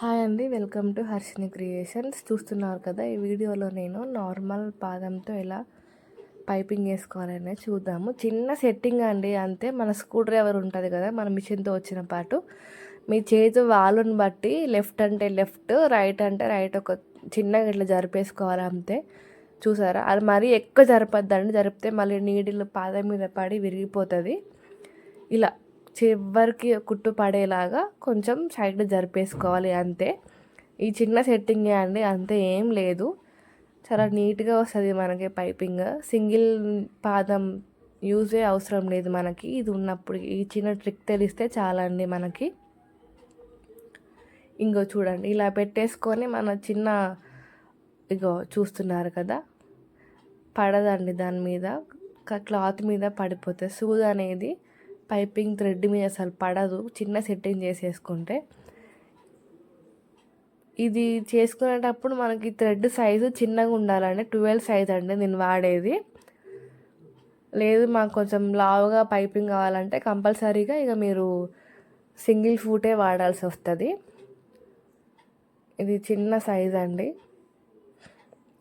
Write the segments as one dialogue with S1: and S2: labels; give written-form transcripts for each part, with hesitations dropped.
S1: Hi అండి, welcome to Harshini creations. చూస్తున్నారు కదా, ఈ వీడియోలో నేను నార్మల్ పాదంతో ఎలా పైపింగ్ వేసుకోవాలనే చూద్దాము. చిన్న సెట్టింగ్ అండి, అంతే. మన స్క్రూ డ్రైవర్ ఉంటుంది కదా, మన మిషన్తో వచ్చిన పాటు మీ చేతి వాలుని బట్టి లెఫ్ట్ అంటే లెఫ్ట్, రైట్ అంటే రైట్ ఒక చిన్నగా ఇట్లా జరిపేసుకోవాలి అంతే. చూసారా, అది మరీ ఎక్కువ జరపద్దండి, జరిపితే మళ్ళీ నీడిలు పాదం మీద పడి విరిగిపోతుంది. ఇలా చివరికి కుట్టు పడేలాగా కొంచెం సైడ్ జరిపేసుకోవాలి అంతే. ఈ చిన్న సెట్టింగే అండి, అంతే, ఏం లేదు. చాలా నీట్గా వస్తుంది మనకి పైపింగ్. సింగిల్ పాదం యూజే అవసరం లేదు మనకి, ఇది ఉన్నప్పుడు. ఈ చిన్న ట్రిక్ తెలిస్తే చాలా అండి మనకి. ఇంకో చూడండి, ఇలా పెట్టేసుకొని మన చిన్న ఇగో చూస్తున్నారు కదా, పడదండి దాని మీద, క్లాత్ మీద పడిపోతుంది. సూది అనేది పైపింగ్ థ్రెడ్ మీద అసలు పడదు, చిన్న సెట్టింగ్ చేసేసుకుంటే. ఇది చేసుకునేటప్పుడు మనకి థ్రెడ్ సైజు చిన్నగా ఉండాలండి, 12 సైజ్ అండి నేను వాడేది. లేదు మాకు కొంచెం లావుగా పైపింగ్ కావాలంటే కంపల్సరీగా ఇక మీరు సింగిల్ ఫూటే వాడాల్సి వస్తుంది. ఇది చిన్న సైజ్ అండి,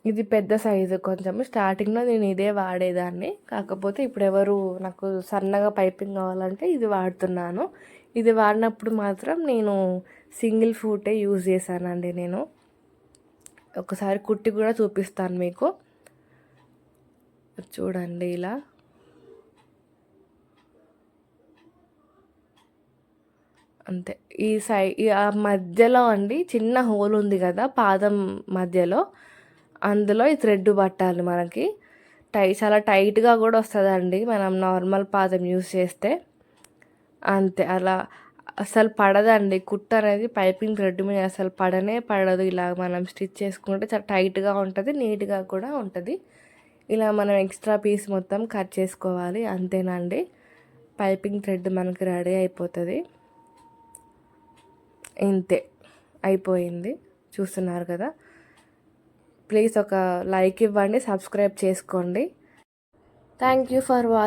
S1: ఇది పెద్ద సైజు. కొంచెం స్టార్టింగ్లో నేను ఇదే వాడేదాన్ని, కాకపోతే ఇప్పుడు ఎవరు నాకు సన్నగా పైపింగ్ కావాలంటే ఇది వాడుతున్నాను. ఇది వాడినప్పుడు మాత్రం నేను సింగిల్ ఫూటే యూజ్ చేశానండి. నేను ఒకసారి కుట్టి కూడా చూపిస్తాను మీకు, చూడండి. ఇలా అంతే. ఆ మధ్యలో అండి చిన్న హోల్ ఉంది కదా పాదం మధ్యలో, అందులో ఈ థ్రెడ్ పట్టాలి మనకి. చాలా టైట్గా కూడా వస్తుందండి మనం నార్మల్ పాదం యూస్ చేస్తే. అంతే, అలా అసలు పడదండి కుట్టు అనేది పైపింగ్ థ్రెడ్ మీద అసలు పడనే పడదు. ఇలా మనం స్టిచ్ చేసుకుంటే చాలా టైట్గా ఉంటుంది, నీట్గా కూడా ఉంటుంది. ఇలా మనం ఎక్స్ట్రా పీస్ మొత్తం కట్ చేసుకోవాలి, అంతేనండి. పైపింగ్ థ్రెడ్ మనకి రెడీ అయిపోతుంది. ఇంతే, అయిపోయింది. చూస్తున్నారు కదా, ప్లీజ్ ఒక లైక్ ఇవ్వండి, సబ్స్క్రైబ్ చేసుకోండి. Thank you for watching.